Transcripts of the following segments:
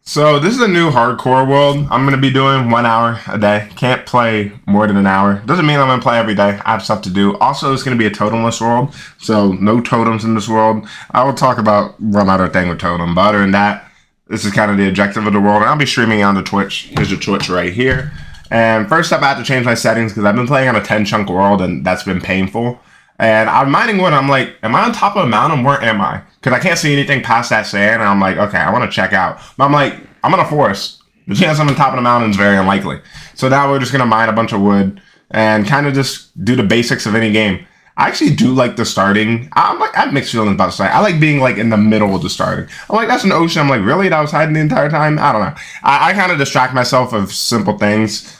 So this is a new hardcore world. I'm gonna be doing 1 hour a day. Can't play more than an hour. Doesn't mean I'm gonna play every day. I have stuff to do. Also, it's gonna be a totemless world, so no totems in this world. I will talk about one other thing with totem, but other than that, this is kind of the objective of the world. And I'll be streaming on the Twitch. Here's the Twitch right here. And first up, I have to change my settings because I've been playing on a 10 chunk world, and that's been painful. And I'm mining wood. I'm like, am I on top of a mountain? Where am I? Because I can't see anything past that sand. And I'm like, okay, I want to check out. But I'm like, I'm in a forest. The chance I'm on top of the mountain is very unlikely. So now we're just going to mine a bunch of wood and kind of just do the basics of any game. I actually do like the starting. I have mixed feelings about the starting. I like being like in the middle of the starting. I'm like, that's an ocean. I'm like, really? That was hiding the entire time? I don't know. I kind of distract myself of simple things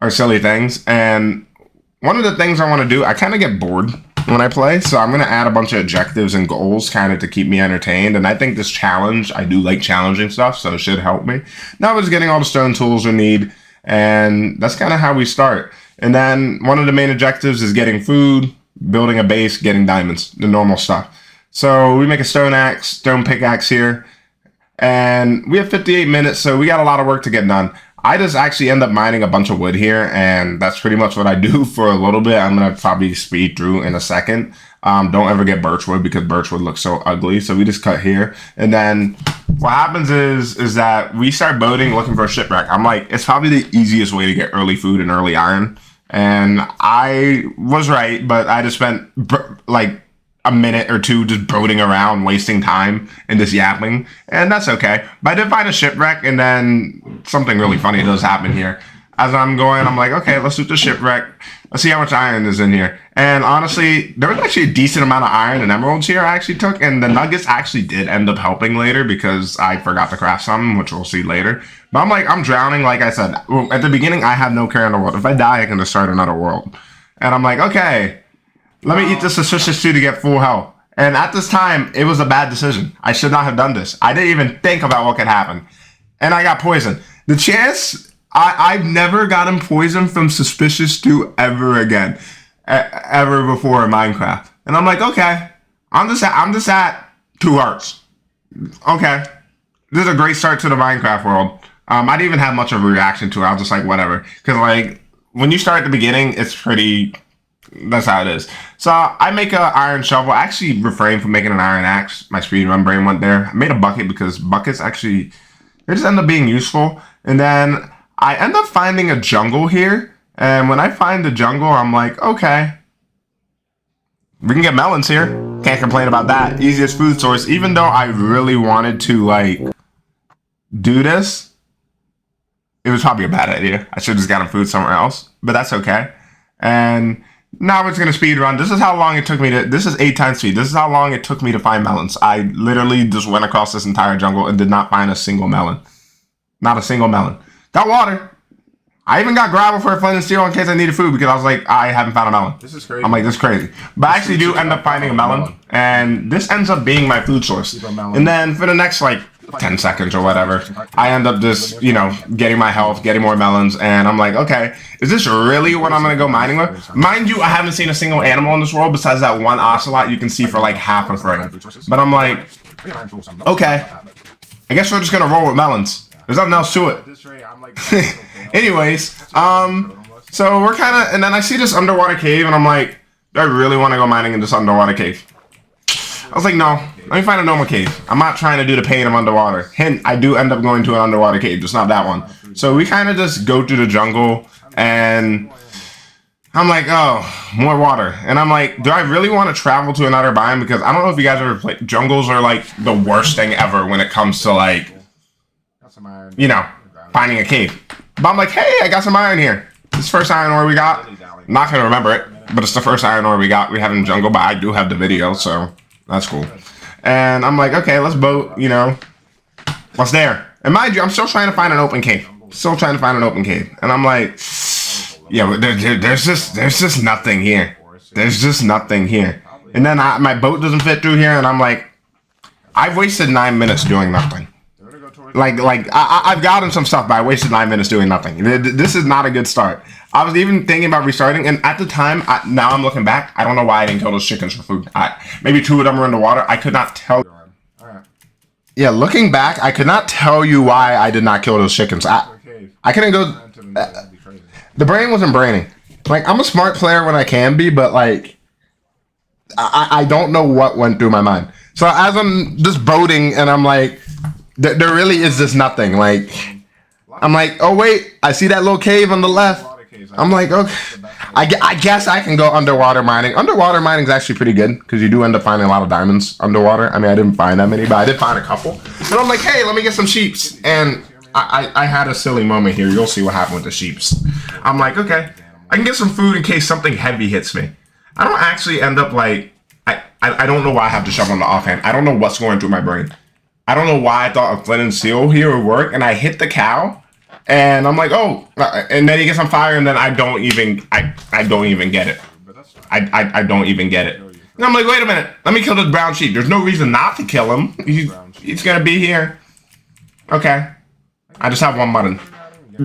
or silly things. And one of the things I want to do, I kind of get bored when I play, so I'm going to add a bunch of objectives and goals kind of to keep me entertained, and I think this challenge, I do like challenging stuff, so it should help me. Now we're just getting all the stone tools we need, and that's kind of how we start. And then one of the main objectives is getting food, building a base, getting diamonds, the normal stuff. So we make a stone pickaxe here, and we have 58 minutes, so we got a lot of work to get done. I just actually end up mining a bunch of wood here, and that's pretty much what I do for a little bit. I'm going to probably speed through in a second. Don't ever get birchwood because birchwood looks so ugly. So we just cut here. And then what happens is that we start boating looking for a shipwreck. I'm like, it's probably the easiest way to get early food and early iron. And I was right, but I just spent like a minute or two just boating around, wasting time and just yapping, and that's okay. But I did find a shipwreck, and then something really funny does happen here. As I'm going, I'm like, okay, let's do the shipwreck. Let's see how much iron is in here. And honestly, there was actually a decent amount of iron and emeralds here I actually took, and the nuggets actually did end up helping later because I forgot to craft something, which we'll see later. But I'm like, I'm drowning, like I said. At the beginning, I have no care in the world. If I die, I can just start another world. And I'm like, okay, let me eat this suspicious stew to get full health. And at this time, it was a bad decision. I should not have done this. I didn't even think about what could happen. And I got poisoned. The chance, I've never gotten poisoned from suspicious stew ever again. Ever before in Minecraft. And I'm like, okay, I'm just at 2 hearts. Okay. This is a great start to the Minecraft world. I didn't even have much of a reaction to it. I was just like, whatever. Because like, when you start at the beginning, it's pretty... That's how it is. So I make an iron shovel. I actually refrained from making an iron axe. My speedrun brain went there. I made a bucket because buckets actually, they just end up being useful. And then I end up finding a jungle here. And when I find the jungle, I'm like, okay, we can get melons here. Can't complain about that. Easiest food source. Even though I really wanted to like do this, it was probably a bad idea. I should have just gotten food somewhere else, but that's okay. And now we're just going to speed run. This is how long it took me to... This is 8 times speed. This is how long it took me to find melons. I literally just went across this entire jungle and did not find a single melon. Not a single melon. Got water. I even got gravel for a flint and steel in case I needed food because I was like, I haven't found a melon. This is crazy. I'm like, this is crazy. But I actually do end up finding a melon. And this ends up being my food source. And then for the next, like, 10 seconds or whatever, I end up just, you know, getting my health, getting more melons, and I'm like, okay, is this really what I'm going to go mining with? Mind you, I haven't seen a single animal in this world besides that one ocelot you can see for like half a frame. But I'm like, okay, I guess we're just going to roll with melons. There's nothing else to it. Anyways, so we're kind of, and then I see this underwater cave, and I'm like, do I really want to go mining in this underwater cave? I was like, no, let me find a normal cave. I'm not trying to do the pain of underwater. Hint, I do end up going to an underwater cave, just not that one. So we kind of just go through the jungle, and I'm like, oh, more water. And I'm like, do I really want to travel to another biome? Because I don't know if you guys ever played. Jungles are like the worst thing ever when it comes to like, you know, finding a cave. But I'm like, hey, I got some iron here. This first iron ore we got. I'm not going to remember it, but it's the first iron ore we got. We have in the jungle, but I do have the video, so... That's cool. And I'm like, okay, let's boat, you know. What's there? And mind you, I'm still trying to find an open cave. Still trying to find an open cave. And I'm like, yeah, there's just nothing here. There's just nothing here. And then my boat doesn't fit through here, and I'm like, I've wasted 9 minutes doing nothing. Like I've gotten some stuff, but I wasted 9 minutes doing nothing. This is not a good start. I was even thinking about restarting, and at the time, now I'm looking back, I don't know why I didn't kill those chickens for food. Maybe 2 of them were in the water. I could not tell. Yeah, looking back, I could not tell you why I did not kill those chickens. I couldn't go. The brain wasn't braining. Like, I'm a smart player when I can be, but like, I don't know what went through my mind. So as I'm just boating, and I'm like, there really is just nothing. Like, I'm like, oh wait, I see that little cave on the left. I'm like, okay, I guess I can go underwater mining. Underwater mining is actually pretty good because you do end up finding a lot of diamonds underwater. I mean, I didn't find that many, but I did find a couple. And I'm like, hey, let me get some sheeps. And I had a silly moment here. You'll see what happened with the sheeps. I'm like, okay, I can get some food in case something heavy hits me. I don't actually end up like, I don't know why I have to shove on the offhand. I don't know what's going through my brain. I don't know why I thought a flint and steel here would work. And I hit the cow. And I'm like, oh, and then he gets on fire, and then I don't even get it. I don't even get it. And I'm like, wait a minute, let me kill this brown sheep. There's no reason not to kill him. He's gonna be here. Okay, I just have one mutton.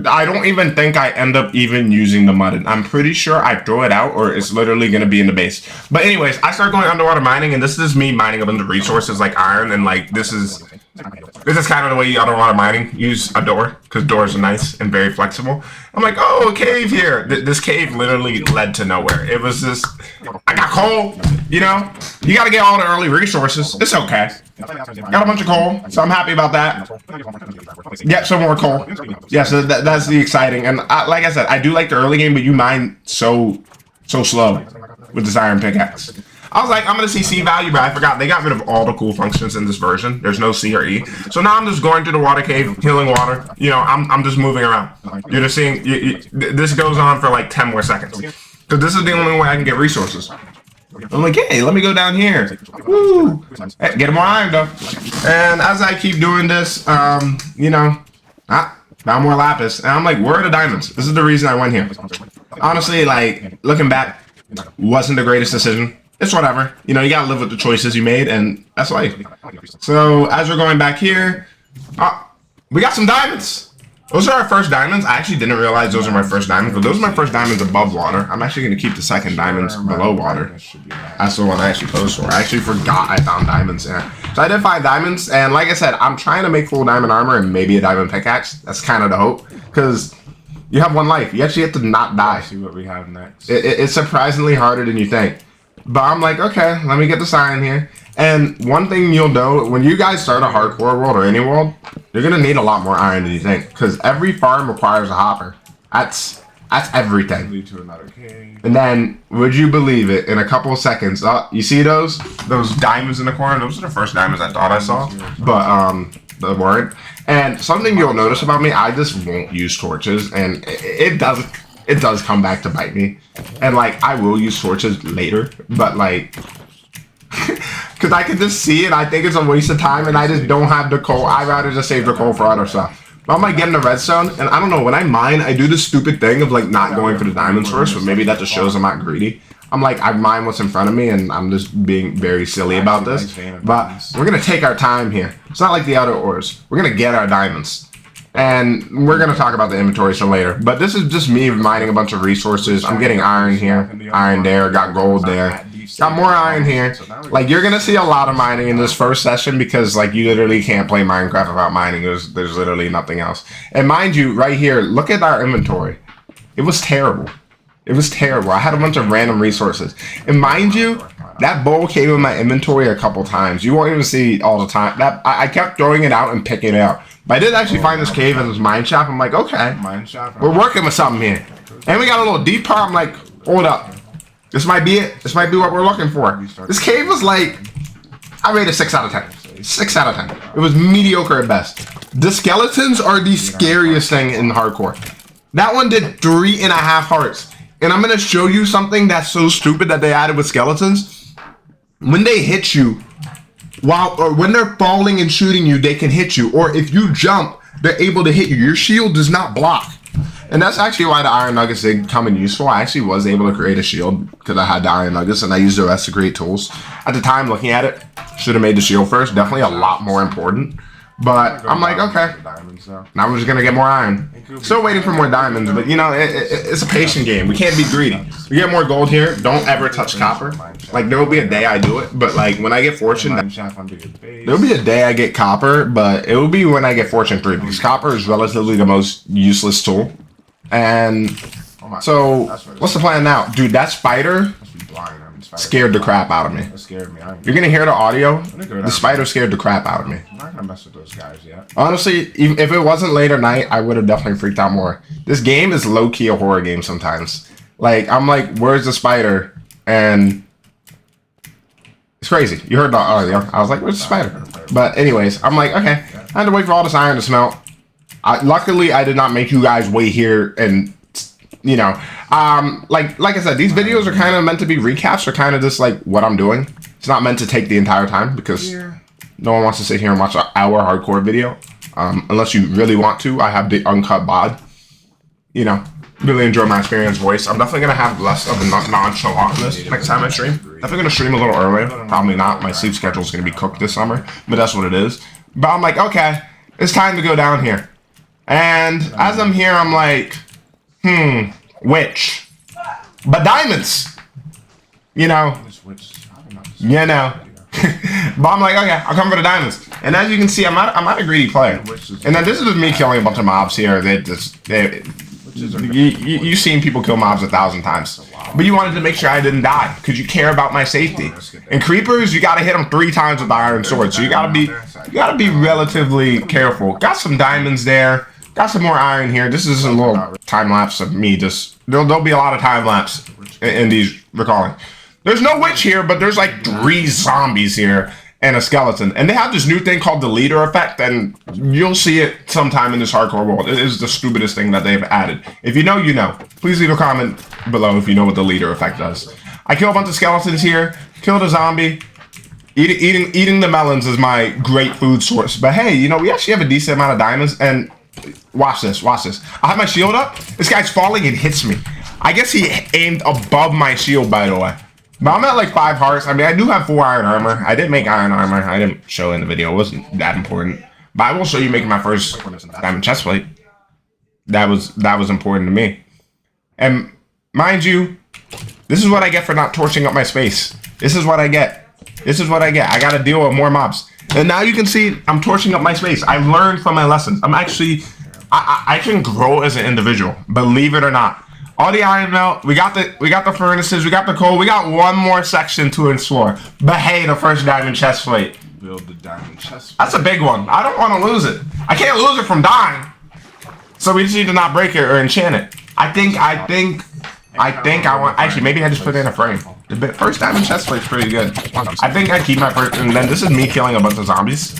I don't even think I end up even using the mutton. I'm pretty sure I throw it out, or it's literally gonna be in the base. But anyways, I start going underwater mining, and this is me mining a bunch of resources like iron, and like this is kind of the way you underwater mining. Use a door, because doors are nice and very flexible. I'm like, oh, a cave here. This cave literally led to nowhere. It was just, I got coal, you know? You gotta get all the early resources. It's okay. Got a bunch of coal, so I'm happy about that. Get some more coal. Yeah, so that's the exciting. And like I said, I do like the early game, but you mine so slow with this iron pickaxe. I was like, I'm going to see C value, but I forgot. They got rid of all the cool functions in this version. There's no C or E. So now I'm just going through the water cave, healing water. You know, I'm just moving around. You're just seeing, this goes on for like 10 more seconds. Because this is the only way I can get resources. I'm like, hey, let me go down here. Woo! Hey, get more iron, though. And as I keep doing this, you know, found more lapis. And I'm like, where are the diamonds? This is the reason I went here. Honestly, like, looking back, wasn't the greatest decision. It's whatever. You know, you gotta live with the choices you made, and that's life. So, as we're going back here, we got some diamonds. Those are our first diamonds. I actually didn't realize those are my first diamonds, but those are my first diamonds above water. I'm actually going to keep the second diamonds below water. That's the one I actually posed for. I actually forgot I found diamonds there. So I did find diamonds, and like I said, I'm trying to make full diamond armor and maybe a diamond pickaxe. That's kind of the hope, because you have one life. You actually have to not die. Let's see what we have next. It's surprisingly harder than you think. But I'm like, okay, let me get the sign here. And one thing you'll know, when you guys start a hardcore world or any world, you're going to need a lot more iron than you think. Because every farm requires a hopper. That's everything. Lead to another cave. And then, would you believe it, in a couple of seconds, you see those diamonds in the corner? Those are the first diamonds I thought I saw. But, they weren't. And something you'll notice about me, I just won't use torches. And it does come back to bite me. And, like, I will use torches later. But, like... Because I can just see it, I think it's a waste of time, and I just don't have the coal. I'd rather just save the coal for other stuff. But I'm like getting the redstone, and I don't know, when I mine, I do this stupid thing of like not going for the diamonds first, but maybe that just shows I'm not greedy. I'm like, I mine what's in front of me, and I'm just being very silly about this. But we're going to take our time here. It's not like the other ores. We're going to get our diamonds. And we're going to talk about the inventory some later. But this is just me mining a bunch of resources. I'm getting iron here, iron there, got gold there. Got more iron here. Like, you're going to see a lot of mining in this first session because, like, you literally can't play Minecraft without mining. There's literally nothing else. And mind you, right here, look at our inventory. It was terrible. It was terrible. I had a bunch of random resources. And mind you, that bowl came in my inventory a couple times. You won't even see it all the time. I kept throwing it out and picking it out. But I did actually find this cave and this mine shaft. I'm like, okay, we're working with something here. And we got a little deep part. I'm like, hold up. This might be it. This might be what we're looking for. This cave was like, I rated 6 out of 10. 6 out of 10. It was mediocre at best. The skeletons are the scariest thing in hardcore. That one did 3.5 hearts. And I'm going to show you something that's so stupid that they added with skeletons. When they hit you, or when they're falling and shooting you, they can hit you. Or if you jump, they're able to hit you. Your shield does not block. And that's actually why the iron nuggets did come in useful. I actually was able to create a shield because I had the iron nuggets and I used the rest to create tools. At the time, looking at it, should have made the shield first. Definitely a lot more important. But I'm like, okay. Diamonds, though. Now we're just gonna get more iron. Still waiting for more diamonds, but you know, it's a patient game. We can't be greedy. We get more gold here. Don't ever touch copper. Like, there will be a day I do it, but like when I get fortune, there'll be a day I get copper, but it will be when I get fortune 3 because copper is relatively the most useless tool. And so, what's the plan now, dude? That spider scared the crap out of me. That scared me. You're gonna hear the audio. The spider scared the crap out of me. I'm not gonna mess with those guys yet. Honestly, even if it wasn't late at night, I would have definitely freaked out more. This game is low-key a horror game sometimes. Like, I'm like, where's the spider? And it's crazy. You heard the audio. I was like, where's the spider? But anyways, I'm like, okay. I had to wait for all this iron to smelt. Luckily, I did not make you guys wait here and, you know, like I said, these videos are kind of meant to be recaps or kind of just like what I'm doing. It's not meant to take the entire time because no one wants to sit here and watch an hour hardcore video. Unless you really want to. I have the uncut bod. You know, really enjoy my experience voice. I'm definitely going to have less of a nonchalantness next time I stream. Definitely going to stream a little earlier. Probably not. My sleep schedule is going to be cooked this summer. But that's what it is. But I'm like, okay, it's time to go down here. And as I'm here, I'm like, which? But diamonds! You know. You know. But I'm like, okay, I'll come for the diamonds. And as you can see, I'm not a greedy player. And then this is just me killing a bunch of mobs here. You've seen people kill mobs 1,000 times. But you wanted to make sure I didn't die because you care about my safety. And creepers, you gotta hit them 3 times with the iron sword. So you gotta be relatively careful. Got some diamonds there. Got some more iron here. This is a little time lapse of me just. There'll be a lot of time lapse in these recalling. There's no witch here, but there's like 3 zombies here and a skeleton. And they have this new thing called the leader effect, and you'll see it sometime in this hardcore world. It is the stupidest thing that they've added. If you know, you know. Please leave a comment below if you know what the leader effect does. I kill a bunch of skeletons here. Killed a zombie. Eating the melons is my great food source. But hey, you know, we actually have a decent amount of diamonds, and watch this, watch this. I have my shield up. This guy's falling and hits me. I guess he aimed above my shield, by the way. But I'm at like 5 hearts. I mean, I do have 4 iron armor. I did make iron armor. I didn't show in the video. It wasn't that important. But I will show you making my first diamond chest plate. That was important to me. And mind you, this is what I get for not torching up my space. This is what I get. This is what I get. I gotta deal with more mobs. And now you can see I'm torching up my space. I learned from my lessons. I'm actually, I can grow as an individual. Believe it or not. All the iron melt. We got the furnaces. We got the coal. We got one more section to explore. But hey, the first diamond chest plate. Build the diamond chest plate. That's a big one. I don't want to lose it. I can't lose it from dying. So we just need to not break it or enchant it. I think I want. Actually, maybe I just put it in a frame. The first diamond chest plate's pretty good. I think I keep my first. And then this is me killing a bunch of zombies.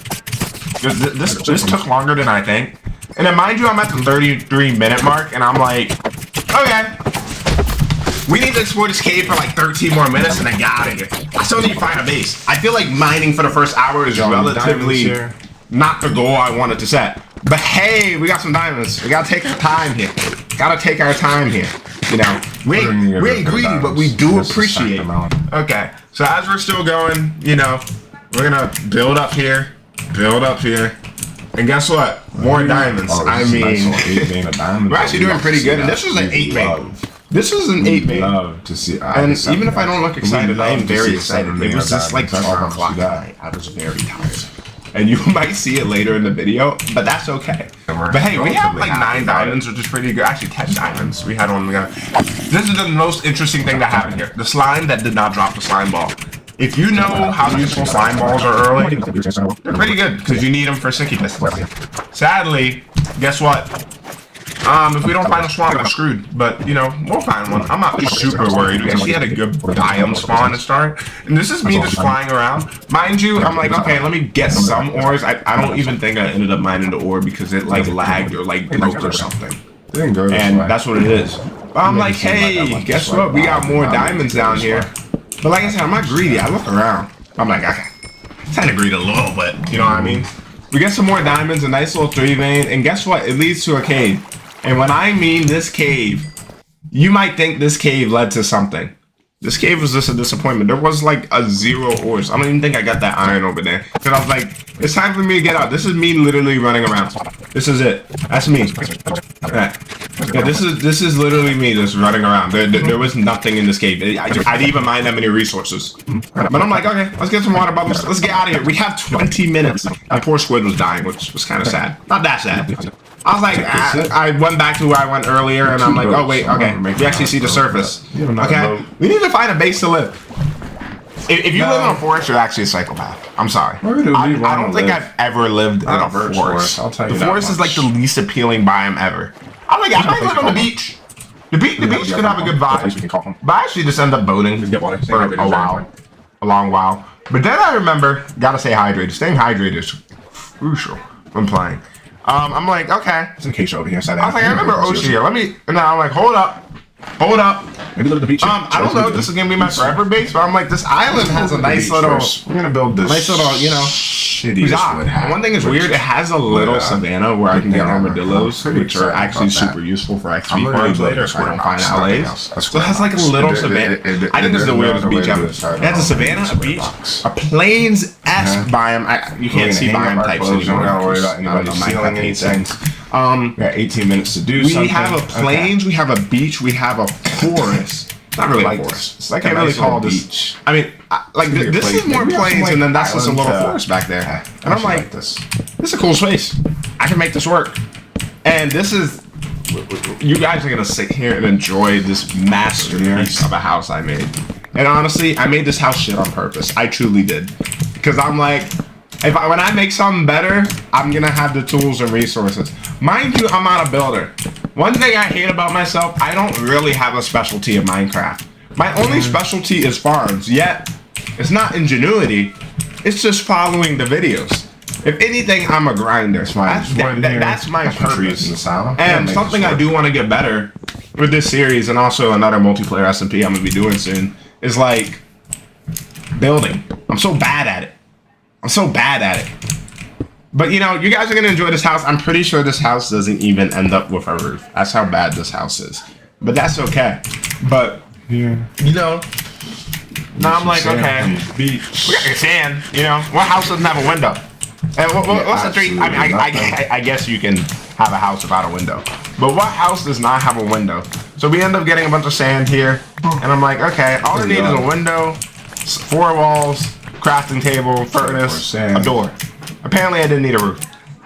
This took longer than I think. And then mind you, I'm at the 33-minute mark, and I'm like, okay, we need to explore this cave for like 13 more minutes, and I gotta get. I still need to find a base. I feel like mining for the first hour is relatively not the goal I wanted to set. But hey, we got some diamonds. We gotta take our time here. Gotta take our time here. You know, we ain't greedy, but we do appreciate. Okay, so as we're still going, you know, we're gonna build up here, and guess what? More diamonds. I mean, we're actually doing pretty good. And this was an 8 vein. This was an 8 vein. And even if I don't look excited, I am very excited. It was just like 12 o'clock tonight. I was very tired. And you might see it later in the video, but that's okay. But hey, we have like 9 diamonds, which is pretty good. Actually, 10 diamonds. We had one. This is the most interesting thing that happened here. The slime that did not drop the slime ball. If you know how useful slime balls are early, they're pretty good because you need them for sicky distance. Sadly, guess what? If we don't find a swamp, we're screwed. But, you know, we'll find one. I'm not super worried. We actually had a good biome spawn to start. And this is me just flying around. Mind you, I'm like, okay, let me get some ores. I don't even think I ended up mining the ore because it, like, lagged or, like, broke or something. And that's what it is. But I'm like, hey, guess what? We got more diamonds down here. But like I said, I'm not greedy. I look around. I'm like, okay. Kind of greedy a little bit. You know what I mean? We get some more diamonds, a nice little 3 vein. And guess what? It leads to a cave. And when I mean this cave, you might think this cave led to something. This cave was just a disappointment. There was like a 0 ores. I don't even think I got that iron over there. Because I was like, it's time for me to get out. This is me literally running around. This is it. That's me. Yeah, this is literally me just running around. There was nothing in this cave. I didn't even mind that many resources. But I'm like, okay, let's get some water bubbles. Let's get out of here. We have 20 minutes. My poor squid was dying, which was kind of sad. Not that sad. I was like, I went back to where I went earlier, and I'm like, oh wait, okay, we actually see the surface. Okay, we need to find a base to live. If you live in a forest, you're actually a psychopath. I'm sorry. I don't think I've ever lived in a forest. The forest is like the least appealing biome ever. I might live on the beach. The beach could have a good vibe. But I actually just end up boating for a long while. But then I remember, gotta stay hydrated. Staying hydrated is crucial when playing. I'm like, okay. There's a case over here. I was like, I remember Ocean here. And now I'm like, hold up. Maybe live at the beach. I don't know if this is gonna be my forever base, but I'm like, this island has a nice little. We're gonna build this nice little, shitty. One thing is weird. It has a little savanna where I can get armadillos, which are actually super useful for XP farms later if I don't find LAs. So it has like a little savanna. I think this is the weirdest beach ever. It has a savanna, a beach, a plains-esque biome. You can't see biome types anymore. Don't worry about anybody stealing anything. We got 18 minutes to do something. We have a plains, we have a beach, we have a forest. It's not really a forest. It's like a nice little beach. I mean, this is more plains, and then that's just a little forest back there. And I'm like, this is a cool space. I can make this work. And this is, you guys are gonna sit here and enjoy this masterpiece of a house I made. And honestly, I made this house shit on purpose. I truly did. Because I'm like, when I make something better, I'm gonna have the tools and resources. Mind you, I'm not a builder. One thing I hate about myself, I don't really have a specialty in Minecraft. My only specialty is farms, yet it's not ingenuity, it's just following the videos. If anything, I'm a grinder. That's my purpose. And something I do want to get better with this series, and also another multiplayer SMP I'm gonna be doing soon, is like building. I'm so bad at it. But you guys are gonna enjoy this house. I'm pretty sure this house doesn't even end up with a roof. That's how bad this house is. But that's okay. But now I'm like, okay, we got sand. What house doesn't have a window? And what's the three? I mean, I guess you can have a house without a window. But what house does not have a window? So we end up getting a bunch of sand here, and I'm like, okay, all I need is a window, 4 walls, crafting table, furnace, a door. Apparently I didn't need a roof.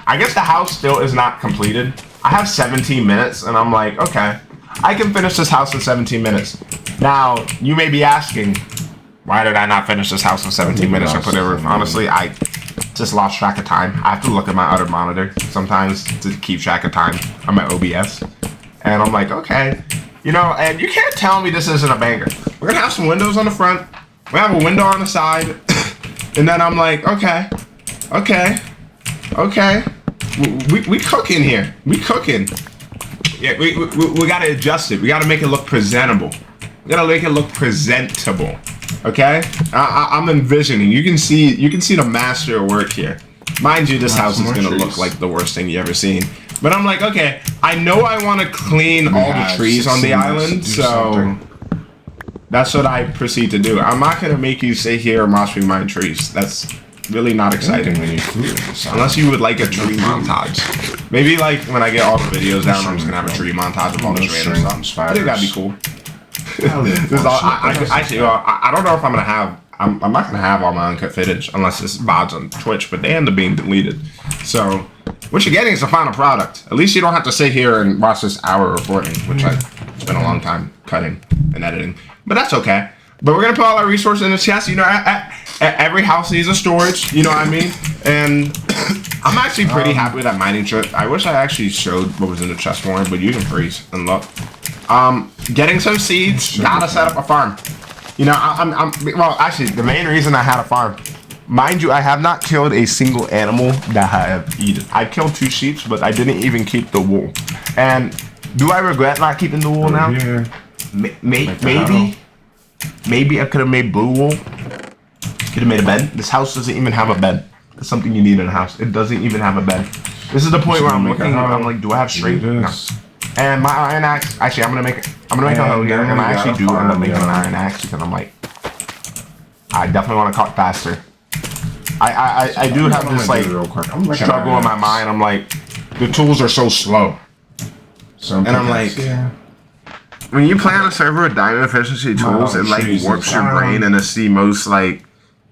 I guess the house still is not completed. I have 17 minutes, and I'm like, okay, I can finish this house in 17 minutes. Now, you may be asking, why did I not finish this house in 17 minutes and put a roof? Honestly, I just lost track of time. I have to look at my other monitor sometimes to keep track of time on my OBS. And I'm like, okay, and you can't tell me this isn't a banger. We're gonna have some windows on the front. We have a window on the side. And then I'm like, okay. We cooking here. We cooking. Yeah, we gotta adjust it. We gotta make it look presentable. Okay? I'm envisioning. You can see the master at work here. Mind you, this house is gonna look like the worst thing you ever seen. But I'm like, okay, I know I want to clean all the trees on the island, so that's what I proceed to do. I'm not gonna make you sit here and watch me mine trees. That's really not exciting when you unless you would like a tree montage. Maybe like when I get all the videos down, I'm just gonna have a tree montage of all this random stuff. I think that'd be cool. I don't know if I'm gonna have. I'm not gonna have all my uncut footage unless it's VODs on Twitch, but they end up being deleted. So what you're getting is the final product. At least you don't have to sit here and watch this hour recording, which I spent a long time cutting and editing. But that's okay. But we're gonna put all our resources in the chest. Every house needs a storage. You know what I mean? And I'm actually pretty happy with that mining chest. I wish I actually showed what was in the chest more, but you can freeze and look. Getting some seeds. Gotta set up a farm. Well, actually, the main reason I had a farm, mind you, I have not killed a single animal that I have eaten. I killed 2 sheep, but I didn't even keep the wool. And do I regret not keeping the wool now? Yeah. Maybe I could have made blue wool. Could have made a bed. This house doesn't even have a bed. That's something you need in a house. It doesn't even have a bed. This is the point where I'm looking. I'm like, do I have strength? No. And my iron axe. Actually, I'm I'm gonna make a hoe here, and I actually do end up making an iron axe because I'm like, I definitely want to cut faster. I do have this like struggle in my mind. I'm like, the tools are so slow, and I'm like, when you play on a server with diamond efficiency tools, it like warps your brain, and it's the most like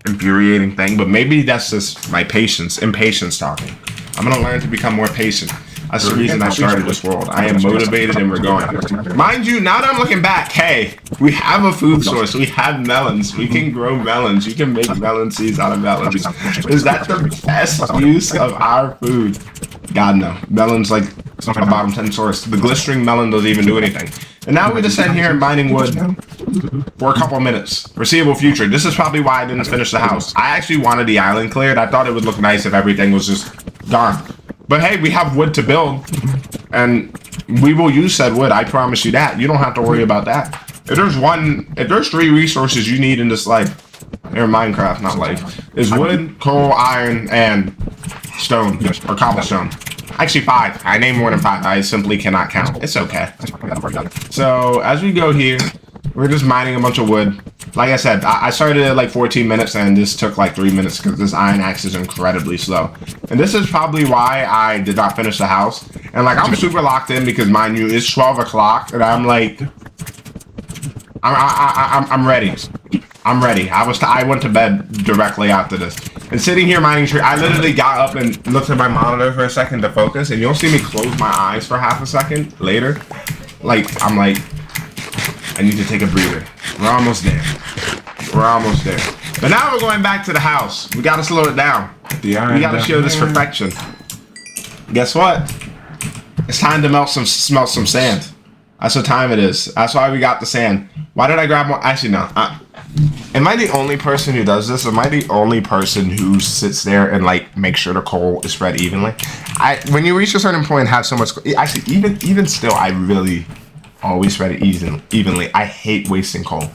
infuriating thing. But maybe that's just my impatience talking. I'm gonna learn to become more patient. That's the reason I started this world. I am motivated and we're going. Mind you, now that I'm looking back, hey, we have a food source. We have melons. We can grow melons. You can make melon seeds out of melons. Is that the best use of our food? God, no. Melon's like a bottom 10 source. The glistering melon doesn't even do anything. And now we just sit here and mining wood for a couple of minutes. Foreseeable future. This is probably why I didn't finish the house. I actually wanted the island cleared. I thought it would look nice if everything was just gone. But hey, we have wood to build, and we will use said wood. I promise you that. You don't have to worry about that. If there's 3 resources you need in this life, or Minecraft, not life, is wood, coal, iron, and stone, or cobblestone. Actually 5. I named more than 5. I simply cannot count. It's okay. So as we go here, we're just mining a bunch of wood. Like I said, I started at like 14 minutes and this took like 3 minutes because this iron axe is incredibly slow. And this is probably why I did not finish the house. And like I'm super locked in because mind you, it's 12 o'clock and I'm like, I'm ready. I'm ready. I went to bed directly after this. And sitting here mining tree, I literally got up and looked at my monitor for a second to focus, and you'll see me close my eyes for half a second later. Like, I'm like, I need to take a breather. We're almost there. We're almost there. But now we're going back to the house. We gotta slow it down. We gotta show this perfection. Guess what? It's time to smelt some sand. That's what time it is. That's why we got the sand. Why did I grab more? Actually, no. Am I the only person who does this? Am I the only person who sits there and like make sure the coal is spread evenly? When you reach a certain point, have so much. Actually, even still, I really always spread it evenly. I hate wasting coal.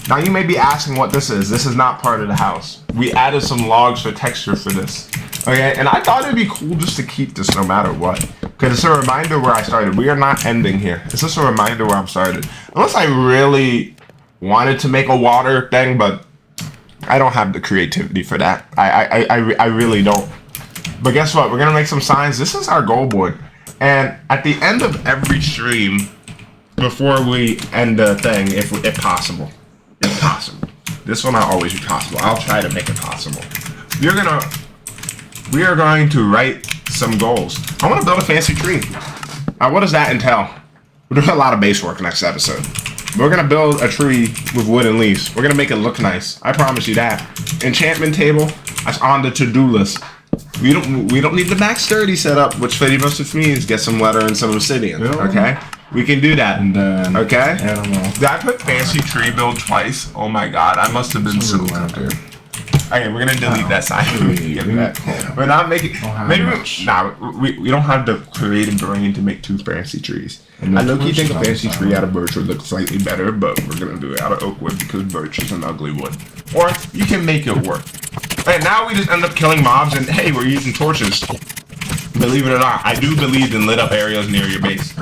Now you may be asking what this is. This is not part of the house. We added some logs for texture for this. Okay, and I thought it'd be cool just to keep this no matter what. Because it's a reminder where I started. We are not ending here. It's just a reminder where I'm started. Unless I really wanted to make a water thing, but I don't have the creativity for that. I really don't. But guess what? We're going to make some signs. This is our goal board. And at the end of every stream, before we end the thing, if possible. If possible. This will not always be possible. I'll try to make it possible. We are going to write some goals. I want to build a fancy tree. What does that entail? We're doing a lot of base work next episode. We're going to build a tree with wood and leaves. We're going to make it look nice. I promise you that. Enchantment table, that's on the to-do list. We don't need the max sturdy setup, which pretty much means get some leather and some obsidian. Okay? We can do that. And then, okay? Did I put fancy tree build twice? Oh my god, I must have been so out there. Okay, we're gonna delete that sign. We're not making. We don't have the creative brain to make 2 fancy trees. I low-key think a fancy tree out of birch would look slightly better, but we're gonna do it out of oak wood because birch is an ugly wood. Or you can make it work. And now we just end up killing mobs, and hey, we're using torches. Believe it or not, I do believe in lit up areas near your base.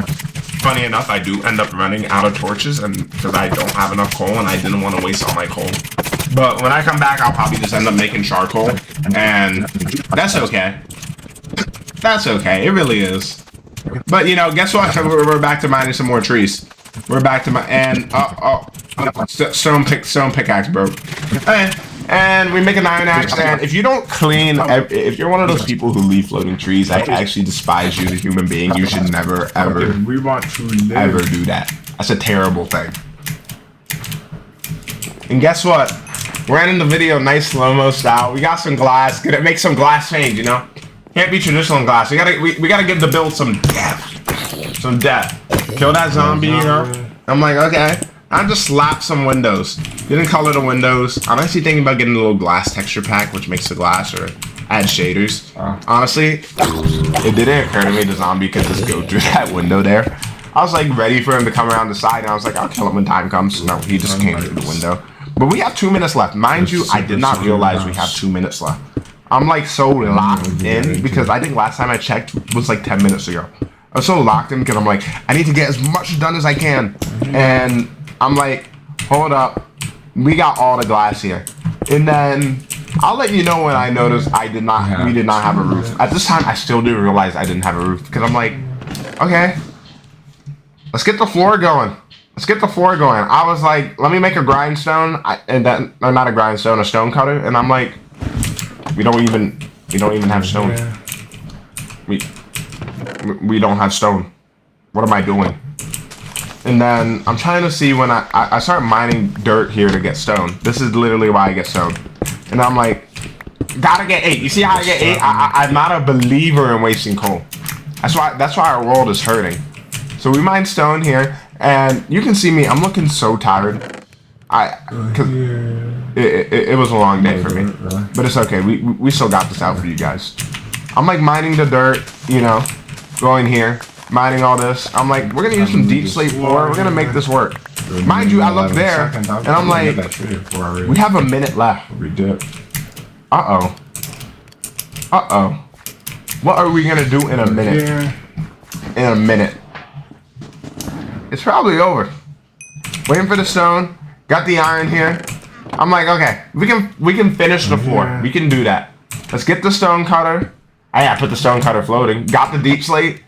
Funny enough, I do end up running out of torches, and because I don't have enough coal, and I didn't want to waste all my coal. But when I come back, I'll probably just end up making charcoal, and that's okay. That's okay, it really is. But you know, guess what? We're back to mining some more trees. We're back to stone pickaxe broke. And we make an iron axe. And if you don't clean, if you're one of those people who leave floating trees, I actually despise you as a human being. You should never, ever, ever do that. That's a terrible thing. And guess what? We're ending the video nice slow-mo style. We got some glass. Gonna make some glass change, you know? Can't be traditional in glass. We gotta give the build some depth. Some depth. Kill that zombie, you know? I'm like, okay. I just slapped some windows. Didn't color the windows. I'm actually thinking about getting a little glass texture pack, which makes the glass, or add shaders. Honestly, it didn't occur to me the zombie could just go through that window there. I was like ready for him to come around the side, and I was like, I'll kill him when time comes. No, he just came through the window. But we have 2 minutes left. Mind you, I did not realize we have 2 minutes left. I'm like so locked in because I think last time I checked was like 10 minutes ago. I was so locked in because I'm like, I need to get as much done as I can. And I'm like, hold up. We got all the glass here. And then I'll let you know when I noticed we did not have a roof. At this time, I still do realize I didn't have a roof. Because I'm like, okay, let's get the floor going. Let's get the floor going. I was like, let me make a grindstone. Or not a grindstone, a stone cutter. And I'm like, we don't even have stone. We don't have stone. What am I doing? And then I'm trying to see when I start mining dirt here to get stone. This is literally why I get stone. And I'm like, gotta get 8. You see how I get 8? I'm not a believer in wasting coal. That's why our world is hurting. So we mine stone here, and you can see me. I'm looking so tired. Cause it was a long day for me, but it's okay. We still got this out for you guys. I'm like mining the dirt, you know, going here, mining all this. I'm like, we're gonna use some deep slate floor. We're gonna make this work. Mind you, I look there, and I'm like, we have a minute left. Uh-oh. Uh-oh. What are we gonna do in a minute? In a minute. It's probably over. Waiting for the stone. Got the iron here. I'm like, okay, we can finish the floor. We can do that. Let's get the stone cutter. I put the stone cutter floating. Got the deep slate.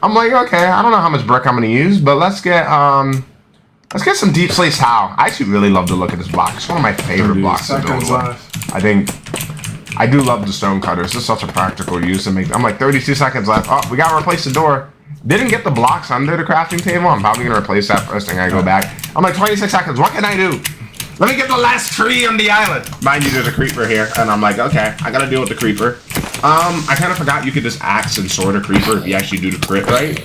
I'm like, okay, I don't know how much brick I'm gonna use, but let's get some deep slate tile. I actually really love the look of this block. It's one of my favorite blocks to build with. I do love the stone cutter. It's just such a practical use to make. I'm like 32 seconds left. Oh, we gotta replace the door. Didn't get the blocks under the crafting table. I'm probably gonna replace that first thing I go back. I'm like 26 seconds. What can I do? Let me get the last tree on the island. Mind you, there's a creeper here, and I'm like, okay, I gotta deal with the creeper. I kind of forgot you could just axe and sword a creeper if you actually do the crit right.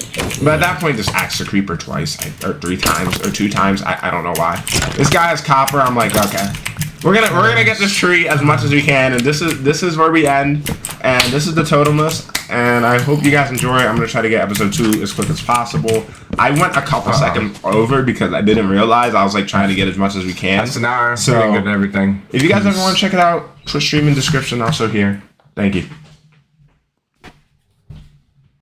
But at that point, just axe the creeper twice, or 3 times, or 2 times. I don't know why. This guy has copper. I'm like, okay, we're gonna get this tree as much as we can, and this is where we end. And this is the Totemless, and I hope you guys enjoy it. I'm gonna try to get episode 2 as quick as possible. I went a couple seconds over because I didn't realize. I was like trying to get as much as we can. That's an hour. So good and everything. If you guys ever want to check it out, Twitch stream in description also here. Thank you.